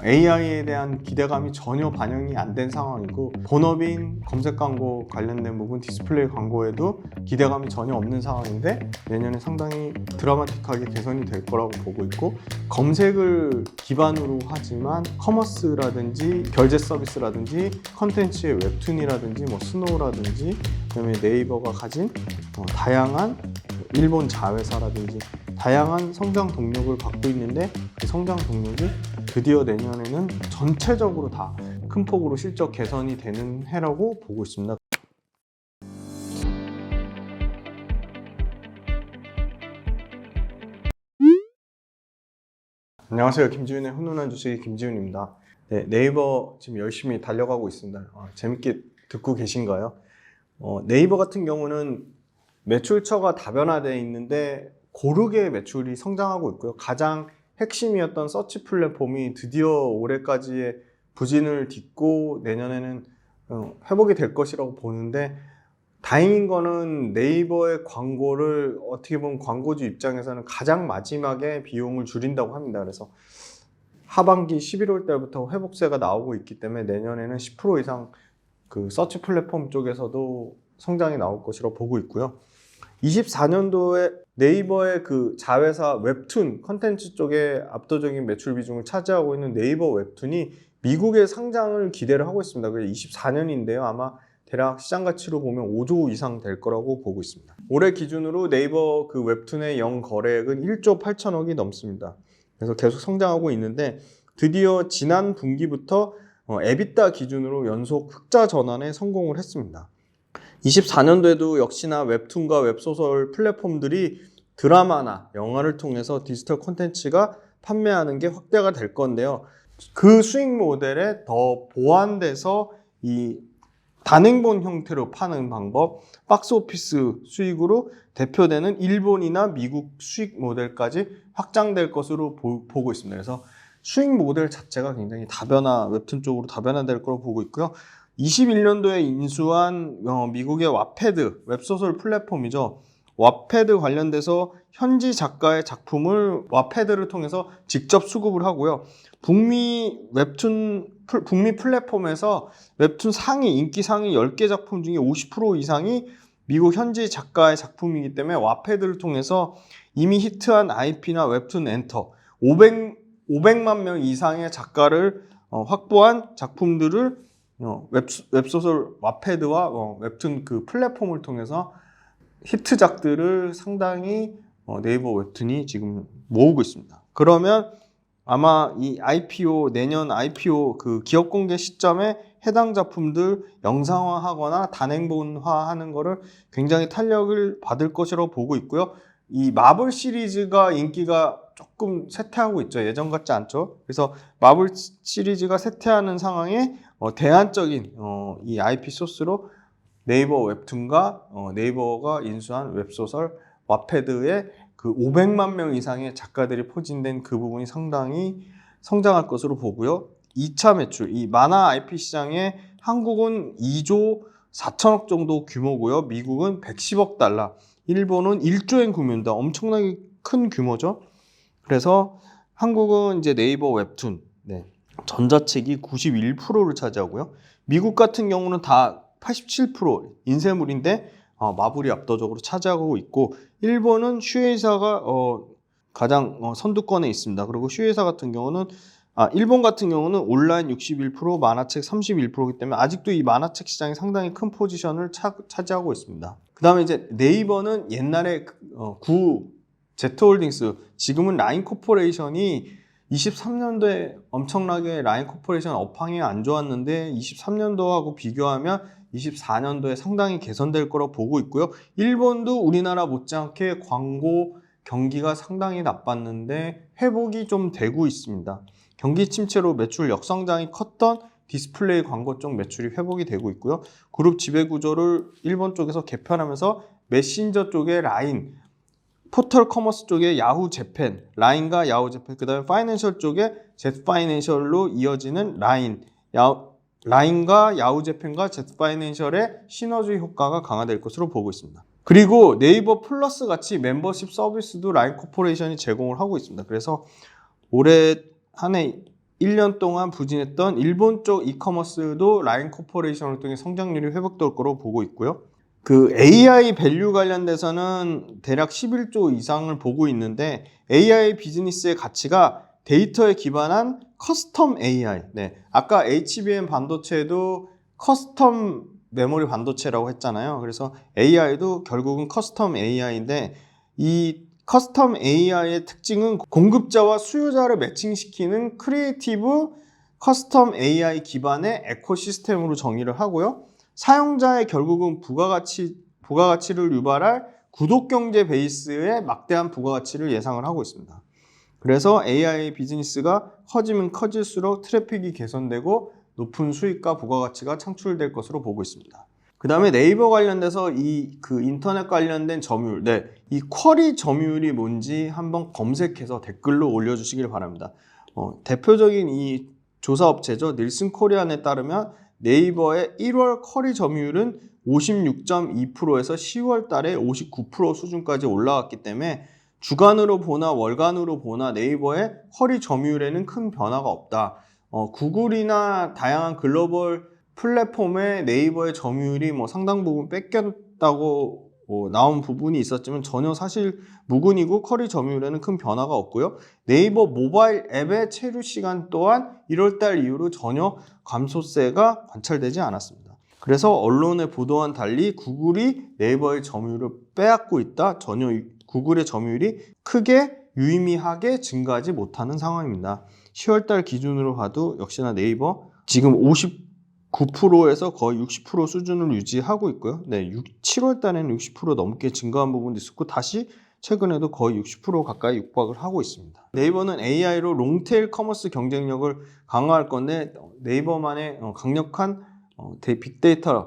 AI에 대한 기대감이 전혀 반영이 안 된 상황이고, 본업인 검색 광고 관련된 부분, 디스플레이 광고에도 기대감이 전혀 없는 상황인데 내년에 상당히 드라마틱하게 개선이 될 거라고 보고 있고, 검색을 기반으로 하지만 커머스라든지 결제 서비스라든지 컨텐츠의 웹툰이라든지 스노우라든지 그다음에 네이버가 가진 다양한 일본 자회사라든지 다양한 성장 동력을 갖고 있는데, 그 성장 동력이 드디어 내년에는 전체적으로 다 큰 폭으로 실적 개선이 되는 해라고 보고 있습니다. 안녕하세요. 김지훈의 훈훈한 주식의 김지훈입니다. 네, 네이버 지금 열심히 달려가고 있습니다. 재밌게 듣고 계신가요? 네이버 같은 경우는 매출처가 다변화되어 있는데 고르게 매출이 성장하고 있고요. 가장 핵심이었던 서치 플랫폼이 드디어 올해까지의 부진을 딛고 내년에는 회복이 될 것이라고 보는데, 다행인 거는 네이버의 광고를 어떻게 보면 광고주 입장에서는 가장 마지막에 비용을 줄인다고 합니다. 그래서 하반기 11월 달부터 회복세가 나오고 있기 때문에 내년에는 10% 이상 그 서치 플랫폼 쪽에서도 성장이 나올 것이라고 보고 있고요. 24년도에 네이버의 그 자회사 웹툰 컨텐츠 쪽에 압도적인 매출 비중을 차지하고 있는 네이버 웹툰이 미국의 상장을 기대를 하고 있습니다. 그게 24년인데요. 아마 대략 시장 가치로 보면 5조 이상 될 거라고 보고 있습니다. 올해 기준으로 네이버 그 웹툰의 연거래액은 1조 8천억이 넘습니다. 그래서 계속 성장하고 있는데, 드디어 지난 분기부터 에비타 기준으로 연속 흑자 전환에 성공을 했습니다. 24년도에도 역시나 웹툰과 웹소설 플랫폼들이 드라마나 영화를 통해서 디지털 콘텐츠가 판매하는 게 확대가 될 건데요. 그 수익 모델에 더 보완돼서 이 단행본 형태로 파는 방법, 박스오피스 수익으로 대표되는 일본이나 미국 수익 모델까지 확장될 것으로 보고 있습니다. 그래서 수익 모델 자체가 굉장히 웹툰 쪽으로 다변화될 거로 보고 있고요. 21년도에 인수한 미국의 왓패드 웹소설 플랫폼이죠. 왓패드 관련돼서 현지 작가의 작품을 왓패드를 통해서 직접 수급을 하고요. 북미 플랫폼에서 웹툰 인기 상위 10개 작품 중에 50% 이상이 미국 현지 작가의 작품이기 때문에 왓패드를 통해서 이미 히트한 IP나 웹툰 엔터 500만 명 이상의 작가를 확보한 작품들을 웹소설 왓패드와 웹툰 그 플랫폼을 통해서 히트작들을 상당히 네이버 웹툰이 지금 모으고 있습니다. 그러면 아마 이 내년 IPO 그 기업 공개 시점에 해당 작품들 영상화하거나 단행본화하는 거를 굉장히 탄력을 받을 것이라고 보고 있고요. 이 마블 시리즈가 인기가 조금 쇠퇴하고 있죠. 예전 같지 않죠. 그래서 마블 시리즈가 쇠퇴하는 상황에 대안적인 이 IP 소스로 네이버 웹툰과 네이버가 인수한 웹소설 왓패드의 그 500만 명 이상의 작가들이 포진된 그 부분이 상당히 성장할 것으로 보고요. 2차 매출, 이 만화 IP 시장에 한국은 2조 4천억 정도 규모고요. 미국은 110억 달러, 일본은 1조엔 규모입니다. 엄청나게 큰 규모죠. 그래서 한국은 이제 네이버 웹툰, 전자책이 91%를 차지하고요. 미국 같은 경우는 다 87% 인쇄물인데 마블이 압도적으로 차지하고 있고, 일본은 슈에이사가 가장 선두권에 있습니다. 그리고 슈에이사 같은 경우는 일본 같은 경우는 온라인 61%, 만화책 31%이기 때문에 아직도 이 만화책 시장이 상당히 큰 포지션을 차지하고 있습니다. 그 다음에 이제 네이버는 옛날에 Z홀딩스, 지금은 라인코퍼레이션이 23년도에 엄청나게 라인코퍼레이션 업황이 안 좋았는데 23년도하고 비교하면 24년도에 상당히 개선될 거라고 보고 있고요. 일본도 우리나라 못지않게 광고 경기가 상당히 나빴는데 회복이 좀 되고 있습니다. 경기 침체로 매출 역성장이 컸던 디스플레이 광고 쪽 매출이 회복이 되고 있고요. 그룹 지배 구조를 일본 쪽에서 개편하면서 메신저 쪽에 라인, 포털 커머스 쪽에 야후 재팬, 라인과 야후 재팬, 그 다음에 파이낸셜 쪽에 젯파이낸셜로 이어지는 라인과 야후 재팬과 젯파이낸셜의 시너지 효과가 강화될 것으로 보고 있습니다. 그리고 네이버 플러스 같이 멤버십 서비스도 라인 코퍼레이션이 제공을 하고 있습니다. 그래서 올해 한 해 1년 동안 부진했던 일본 쪽 이커머스도 라인 코퍼레이션을 통해 성장률이 회복될 거로 보고 있고요. 그 AI 밸류 관련돼서는 대략 11조 이상을 보고 있는데 AI 비즈니스의 가치가 데이터에 기반한 커스텀 AI. 네. 아까 HBM 반도체도 커스텀 메모리 반도체라고 했잖아요. 그래서 AI도 결국은 커스텀 AI인데 이 커스텀 AI의 특징은 공급자와 수요자를 매칭시키는 크리에이티브 커스텀 AI 기반의 에코시스템으로 정의를 하고요. 사용자의 결국은 부가가치를 유발할 구독경제 베이스의 막대한 부가가치를 예상을 하고 있습니다. 그래서 AI 비즈니스가 커지면 커질수록 트래픽이 개선되고 높은 수익과 부가가치가 창출될 것으로 보고 있습니다. 그 다음에 네이버 관련돼서 그 인터넷 관련된 점유율, 이 쿼리 점유율이 뭔지 한번 검색해서 댓글로 올려주시길 바랍니다. 대표적인 이 조사업체죠. 닐슨 코리안에 따르면 네이버의 1월 쿼리 점유율은 56.2%에서 10월 달에 59% 수준까지 올라왔기 때문에 주간으로 보나 월간으로 보나 네이버의 쿼리 점유율에는 큰 변화가 없다. 구글이나 다양한 글로벌 플랫폼의 네이버의 점유율이 상당 부분 뺏겼다고 나온 부분이 있었지만 전혀 사실 무근이고 쿼리 점유율에는 큰 변화가 없고요. 네이버 모바일 앱의 체류 시간 또한 1월달 이후로 전혀 감소세가 관찰되지 않았습니다. 그래서 언론의 보도와는 달리 구글이 네이버의 점유율을 빼앗고 있다. 전혀 구글의 점유율이 크게 유의미하게 증가하지 못하는 상황입니다. 10월달 기준으로 봐도 역시나 네이버 지금 59%에서 거의 60% 수준을 유지하고 있고요. 7월 달에는 60% 넘게 증가한 부분도 있었고 다시 최근에도 거의 60% 가까이 육박을 하고 있습니다. 네이버는 AI로 롱테일 커머스 경쟁력을 강화할 건데 네이버만의 강력한 빅데이터,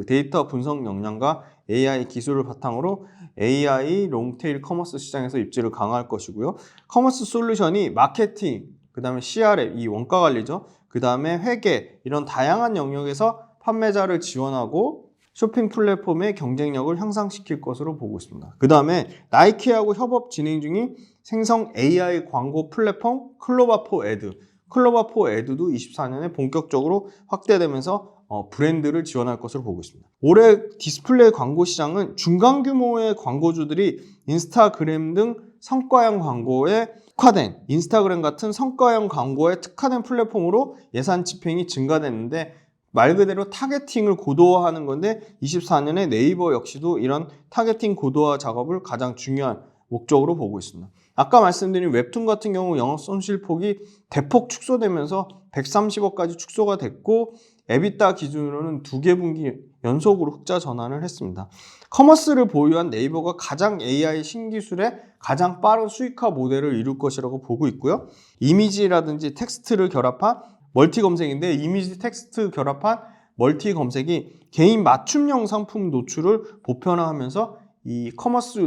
데이터 분석 역량과 AI 기술을 바탕으로 AI 롱테일 커머스 시장에서 입지를 강화할 것이고요. 커머스 솔루션이 마케팅, 그 다음에 CRM, 이 원가 관리죠. 그 다음에 회계, 이런 다양한 영역에서 판매자를 지원하고 쇼핑 플랫폼의 경쟁력을 향상시킬 것으로 보고 있습니다. 그 다음에 나이키하고 협업 진행 중인 생성 AI 광고 플랫폼 클로바포 애드. 클로바포 애드도 24년에 본격적으로 확대되면서 브랜드를 지원할 것으로 보고 있습니다. 올해 디스플레이 광고 시장은 중간 규모의 광고주들이 인스타그램 등 성과형 광고에 특화된 인스타그램 같은 성과형 광고에 특화된 플랫폼으로 예산 집행이 증가됐는데 말 그대로 타겟팅을 고도화하는 건데 24년에 네이버 역시도 이런 타겟팅 고도화 작업을 가장 중요한 목적으로 보고 있습니다. 아까 말씀드린 웹툰 같은 경우 영업 손실폭이 대폭 축소되면서 130억까지 축소가 됐고 에비타 기준으로는 2개 분기 연속으로 흑자 전환을 했습니다. 커머스를 보유한 네이버가 가장 AI 신기술에 가장 빠른 수익화 모델을 이룰 것이라고 보고 있고요. 이미지라든지 텍스트를 결합한 멀티 검색인데 이미지 텍스트 결합한 멀티 검색이 개인 맞춤형 상품 노출을 보편화하면서 이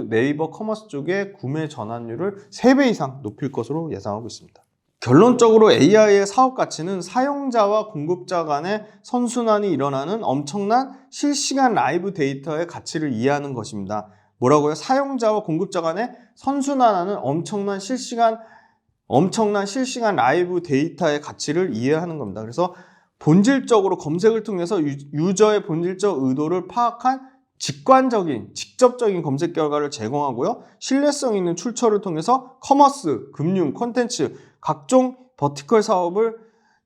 네이버 커머스 쪽의 구매 전환율을 3배 이상 높일 것으로 예상하고 있습니다. 결론적으로 AI의 사업 가치는 사용자와 공급자 간의 선순환이 일어나는 엄청난 실시간 라이브 데이터의 가치를 이해하는 것입니다. 뭐라고요? 사용자와 공급자 간의 선순환하는 엄청난 실시간 라이브 데이터의 가치를 이해하는 겁니다. 그래서 본질적으로 검색을 통해서 유저의 본질적 의도를 파악한 직접적인 검색 결과를 제공하고요. 신뢰성 있는 출처를 통해서 커머스, 금융, 콘텐츠, 각종 버티컬 사업을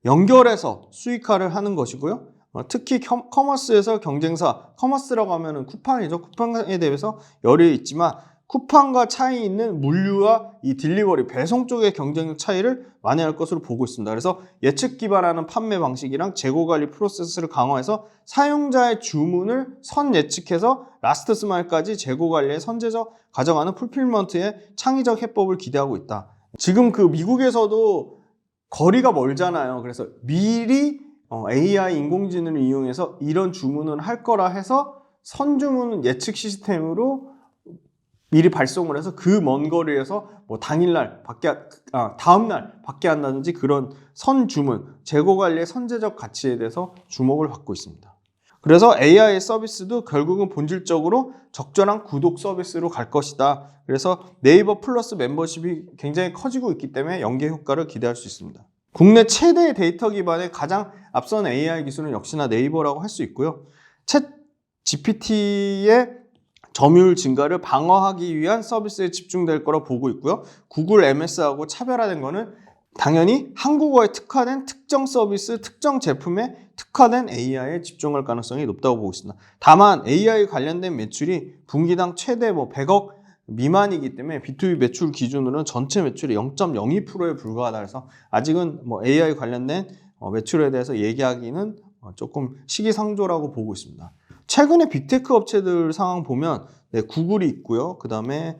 연결해서 수익화를 하는 것이고요. 특히 커머스에서 경쟁사, 커머스라고 하면 쿠팡이죠. 쿠팡에 대해서 열이 있지만 쿠팡과 차이 있는 물류와 이 딜리버리, 배송 쪽의 경쟁력 차이를 만회할 것으로 보고 있습니다. 그래서 예측 기반하는 판매 방식이랑 재고 관리 프로세스를 강화해서 사용자의 주문을 선 예측해서 라스트 스마일까지 재고 관리에 선제적 가져가는 풀필먼트의 창의적 해법을 기대하고 있다. 지금 미국에서도 거리가 멀잖아요. 그래서 미리 AI 인공지능을 이용해서 이런 주문을 할 거라 해서 선주문 예측 시스템으로 미리 발송을 해서 그 먼 거리에서 당일날 다음날 받게 한다든지 그런 선주문, 재고 관리의 선제적 가치에 대해서 주목을 받고 있습니다. 그래서 AI 서비스도 결국은 본질적으로 적절한 구독 서비스로 갈 것이다. 그래서 네이버 플러스 멤버십이 굉장히 커지고 있기 때문에 연계 효과를 기대할 수 있습니다. 국내 최대 데이터 기반의 가장 앞선 AI 기술은 역시나 네이버라고 할 수 있고요. 챗 GPT의 점유율 증가를 방어하기 위한 서비스에 집중될 거라 보고 있고요. 구글 MS하고 차별화된 거는 당연히 한국어에 특화된 특정 서비스, 특정 제품에 특화된 AI에 집중할 가능성이 높다고 보고 있습니다. 다만 AI 관련된 매출이 분기당 최대 100억 미만이기 때문에 B2B 매출 기준으로는 전체 매출의 0.02%에 불과하다 해서 아직은 AI 관련된 매출에 대해서 얘기하기는 조금 시기상조라고 보고 있습니다. 최근에 빅테크 업체들 상황 보면 구글이 있고요. 그 다음에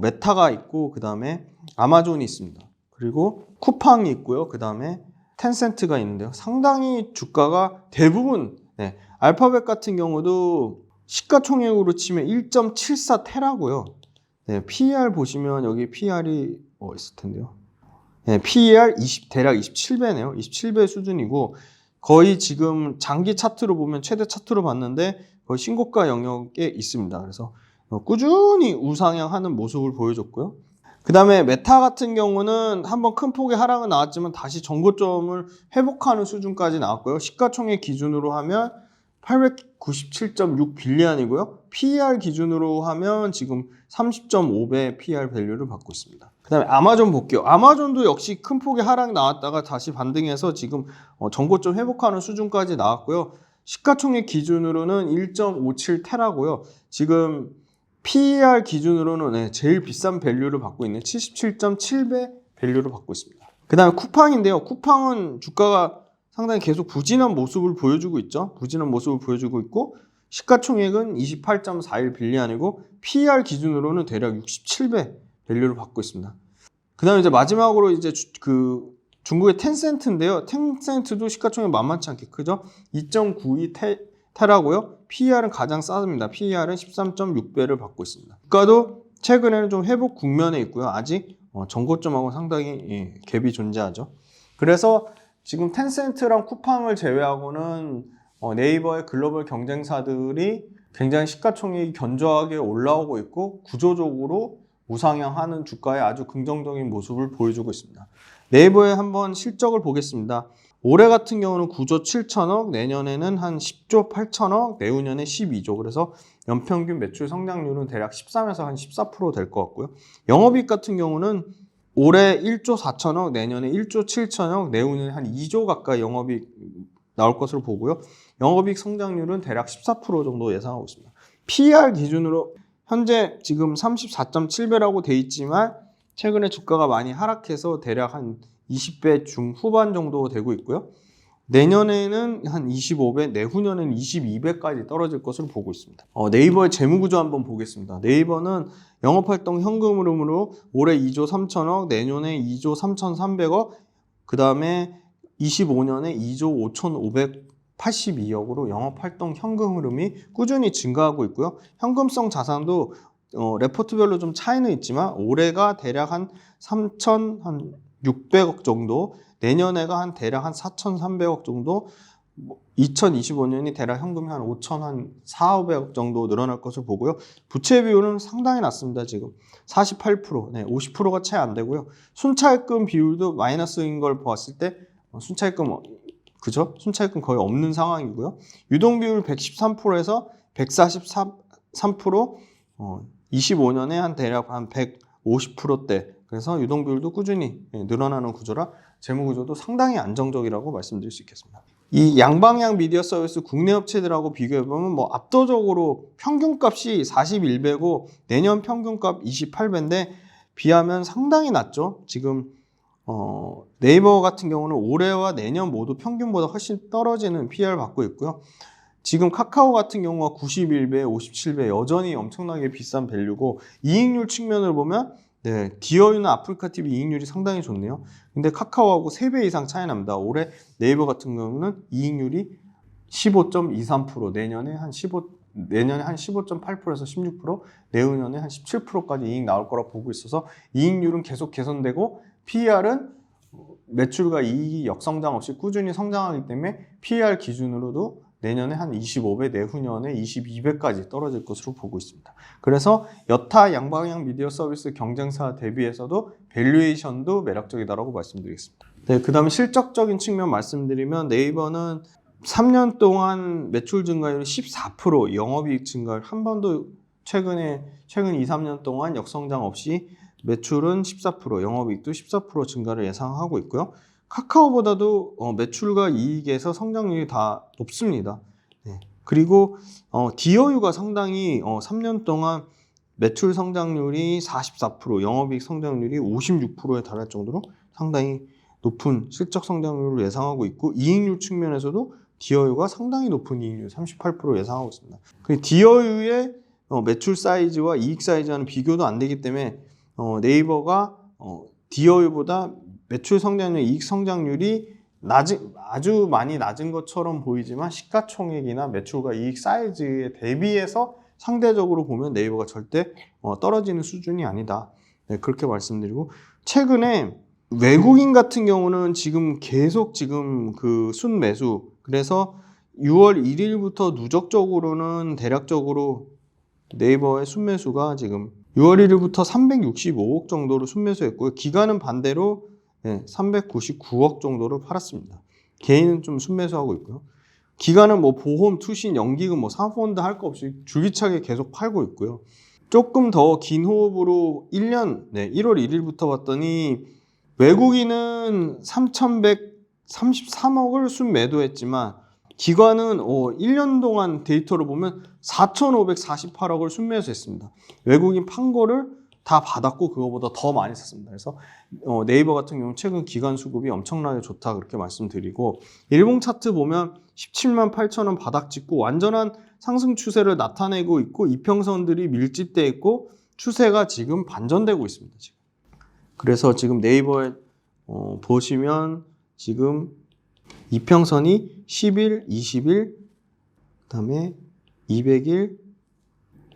메타가 있고 그 다음에 아마존이 있습니다. 그리고 쿠팡이 있고요. 그 다음에 텐센트가 있는데요. 상당히 주가가 대부분 알파벳 같은 경우도 시가총액으로 치면 1.74 테라고요. PER 보시면 여기 PER이 있을 텐데요. PER 대략 27배네요. 27배 수준이고 거의 지금 장기 차트로 보면 최대 차트로 봤는데 거의 신고가 영역에 있습니다. 그래서 꾸준히 우상향하는 모습을 보여줬고요. 그 다음에 메타 같은 경우는 한번 큰 폭의 하락은 나왔지만 다시 전고점을 회복하는 수준까지 나왔고요. 시가총액 기준으로 하면 897.6 빌리언이고요. PER 기준으로 하면 지금 30.5배 PER 밸류를 받고 있습니다. 그 다음에 아마존 볼게요. 아마존도 역시 큰 폭의 하락 나왔다가 다시 반등해서 지금 전고점 회복하는 수준까지 나왔고요. 시가총액 기준으로는 1.57 테라고요. 지금 PER 기준으로는 제일 비싼 밸류를 받고 있는 77.7배 밸류를 받고 있습니다. 그 다음에 쿠팡인데요. 쿠팡은 주가가 상당히 계속 부진한 모습을 보여주고 있죠. 부진한 모습을 보여주고 있고 시가총액은 28.41 빌리언이고 PER 기준으로는 대략 67배 밸류를 받고 있습니다. 그 다음에 이제 마지막으로 이제 중국의 텐센트인데요. 텐센트도 시가총액 만만치 않게 크죠. 2.92 테라고요. PER은 가장 싸습니다. PER은 13.6배를 받고 있습니다. 주가도 최근에는 좀 회복 국면에 있고요. 아직 전고점하고 상당히 갭이 존재하죠. 그래서 지금 텐센트랑 쿠팡을 제외하고는 네이버의 글로벌 경쟁사들이 굉장히 시가총액이 견조하게 올라오고 있고 구조적으로 우상향하는 주가에 아주 긍정적인 모습을 보여주고 있습니다. 네이버의 한번 실적을 보겠습니다. 올해 같은 경우는 9조 7천억, 내년에는 한 10조 8천억, 내후년에 12조. 그래서 연평균 매출 성장률은 대략 13에서 한 14% 될 것 같고요. 영업이익 같은 경우는 올해 1조 4천억, 내년에 1조 7천억, 내후년에 한 2조 가까이 영업이익 나올 것으로 보고요. 영업이익 성장률은 대략 14% 정도 예상하고 있습니다. PER 기준으로 현재 지금 34.7배라고 돼 있지만 최근에 주가가 많이 하락해서 대략 한 20배 중후반 정도 되고 있고요. 내년에는 한 25배, 내후년에는 22배까지 떨어질 것으로 보고 있습니다. 네이버의 재무구조 한번 보겠습니다. 네이버는 영업활동 현금 흐름으로 올해 2조 3천억, 내년에 2조 3,300억, 그 다음에 25년에 2조 5,582억으로 영업활동 현금 흐름이 꾸준히 증가하고 있고요. 현금성 자산도 레포트별로 좀 차이는 있지만 올해가 대략 한 3,600억 정도, 내년에가 한 대략 한 4,300억 정도, 2025년이 대략 현금이 한 5,400억 정도 늘어날 것을 보고요. 부채 비율은 상당히 낮습니다. 지금 48%, 50%가 채 안 되고요. 순차입금 비율도 마이너스인 걸 보았을 때 순차입금 순차입금 거의 없는 상황이고요. 유동 비율 113%에서 143%, 25년에 한 대략 한 150%대. 그래서 유동 비율도 꾸준히 늘어나는 구조라 재무 구조도 상당히 안정적이라고 말씀드릴 수 있겠습니다. 이 양방향 미디어 서비스 국내 업체들하고 비교해보면 평균값이 41배고 내년 평균값 28배인데 비하면 상당히 낮죠. 지금 네이버 같은 경우는 올해와 내년 모두 평균보다 훨씬 떨어지는 PER 받고 있고요. 지금 카카오 같은 경우가 91배, 57배 여전히 엄청나게 비싼 밸류고 이익률 측면을 보면 디어유나 아프리카TV 이익률이 상당히 좋네요. 근데 카카오하고 3배 이상 차이 납니다. 올해 네이버 같은 경우는 이익률이 15.23%, 내년에 한 15.8%에서 16%, 내후년에 한 17%까지 이익 나올 거라 보고 있어서 이익률은 계속 개선되고 PER은 매출과 이익이 역성장 없이 꾸준히 성장하기 때문에 PER 기준으로도 내년에 한 25배, 내후년에 22배까지 떨어질 것으로 보고 있습니다. 그래서 여타 양방향 미디어 서비스 경쟁사 대비해서도 밸류에이션도 매력적이다라고 말씀드리겠습니다. 네, 그 다음에 실적적인 측면 말씀드리면 네이버는 3년 동안 매출 증가율이 14%, 영업이익 증가율 한 번도 최근 2, 3년 동안 역성장 없이 매출은 14%, 영업이익도 14% 증가를 예상하고 있고요. 카카오보다도 매출과 이익에서 성장률이 다 높습니다. 네. 그리고 DOU가 상당히 3년 동안 매출 성장률이 44%, 영업이익 성장률이 56%에 달할 정도로 상당히 높은 실적 성장률을 예상하고 있고, 이익률 측면에서도 DOU가 상당히 높은 이익률 38% 예상하고 있습니다. DOU의 매출 사이즈와 이익 사이즈와는 비교도 안 되기 때문에 네이버가 DOU보다 매출 성장률, 이익 성장률이 아주 많이 낮은 것처럼 보이지만 시가총액이나 매출과 이익 사이즈에 대비해서 상대적으로 보면 네이버가 절대 떨어지는 수준이 아니다. 네, 그렇게 말씀드리고, 최근에 외국인 같은 경우는 계속 그 순매수, 그래서 6월 1일부터 누적적으로는 대략적으로 네이버의 순매수가 지금 6월 1일부터 365억 정도로 순매수했고요. 기간은 반대로 399억 정도를 팔았습니다. 개인은 좀 순매수하고 있고요. 기간은 보험, 투신, 연기금, 사모펀드 할 거 없이 줄기차게 계속 팔고 있고요. 조금 더 긴 호흡으로 1년, 1월 1일부터 봤더니 외국인은 3,133억을 순매도했지만 기관은 1년 동안 데이터를 보면 4,548억을 순매수했습니다. 외국인 판 거를 다 받았고 그거보다 더 많이 샀습니다. 그래서 네이버 같은 경우는 최근 기관 수급이 엄청나게 좋다 그렇게 말씀드리고, 일봉 차트 보면 17만 8천 원 바닥 찍고 완전한 상승 추세를 나타내고 있고, 이평선들이 밀집되어 있고 추세가 지금 반전되고 있습니다. 그래서 지금 네이버에 보시면 지금 이평선이 10일, 20일, 그 다음에 200일,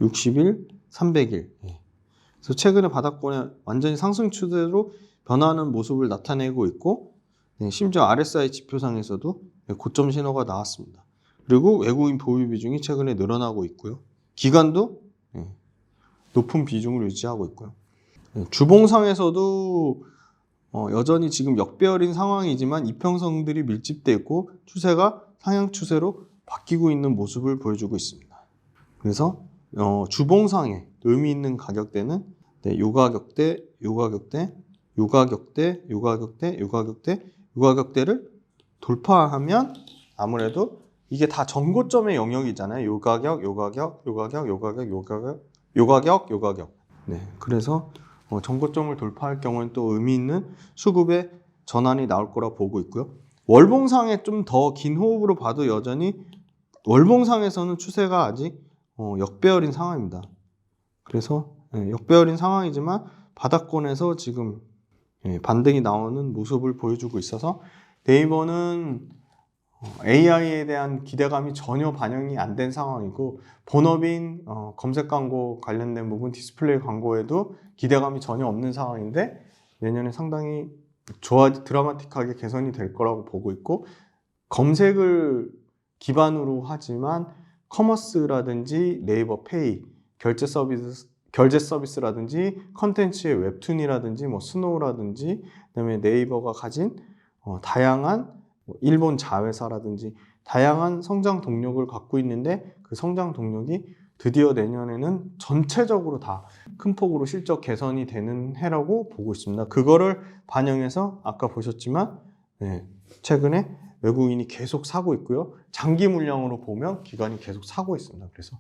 60일, 300일. 그래서 최근에 바닥권에 완전히 상승 추세로 변화하는 모습을 나타내고 있고, 심지어 RSI 지표상에서도 고점 신호가 나왔습니다. 그리고 외국인 보유 비중이 최근에 늘어나고 있고요. 기관도 높은 비중을 유지하고 있고요. 주봉상에서도 여전히 지금 역배열인 상황이지만 이평선들이 밀집되어 있고 추세가 상향 추세로 바뀌고 있는 모습을 보여주고 있습니다. 그래서 주봉상에 의미 있는 가격대는 요 가격대, 요 가격대, 요 가격대, 요 가격대, 요 가격대, 요 가격대를 돌파하면 아무래도 이게 다 전고점의 영역이잖아요. 요 가격, 요 가격, 요 가격, 요 가격, 요 가격, 요 가격, 요 가격. 네, 그래서 전고점을 돌파할 경우는 또 의미 있는 수급의 전환이 나올 거라 보고 있고요. 월봉상에 좀 더 긴 호흡으로 봐도 여전히 월봉상에서는 추세가 아직 역배열인 상황입니다. 그래서 역배열인 상황이지만 바닥권에서 지금 반등이 나오는 모습을 보여주고 있어서 네이버는 AI에 대한 기대감이 전혀 반영이 안 된 상황이고, 본업인 검색 광고 관련된 부분, 디스플레이 광고에도 기대감이 전혀 없는 상황인데 내년에 상당히 드라마틱하게 개선이 될 거라고 보고 있고, 검색을 기반으로 하지만 커머스라든지 네이버 페이, 결제 서비스라든지 컨텐츠의 웹툰이라든지 스노우라든지, 그다음에 네이버가 가진 다양한 일본 자회사라든지 다양한 성장 동력을 갖고 있는데, 그 성장 동력이 드디어 내년에는 전체적으로 다 큰 폭으로 실적 개선이 되는 해라고 보고 있습니다. 그거를 반영해서 아까 보셨지만 최근에 외국인이 계속 사고 있고요. 장기 물량으로 보면 기관이 계속 사고 있습니다. 그래서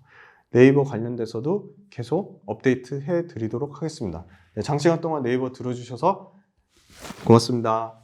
네이버 관련돼서도 계속 업데이트 해 드리도록 하겠습니다. 장시간 동안 네이버 들어주셔서 고맙습니다.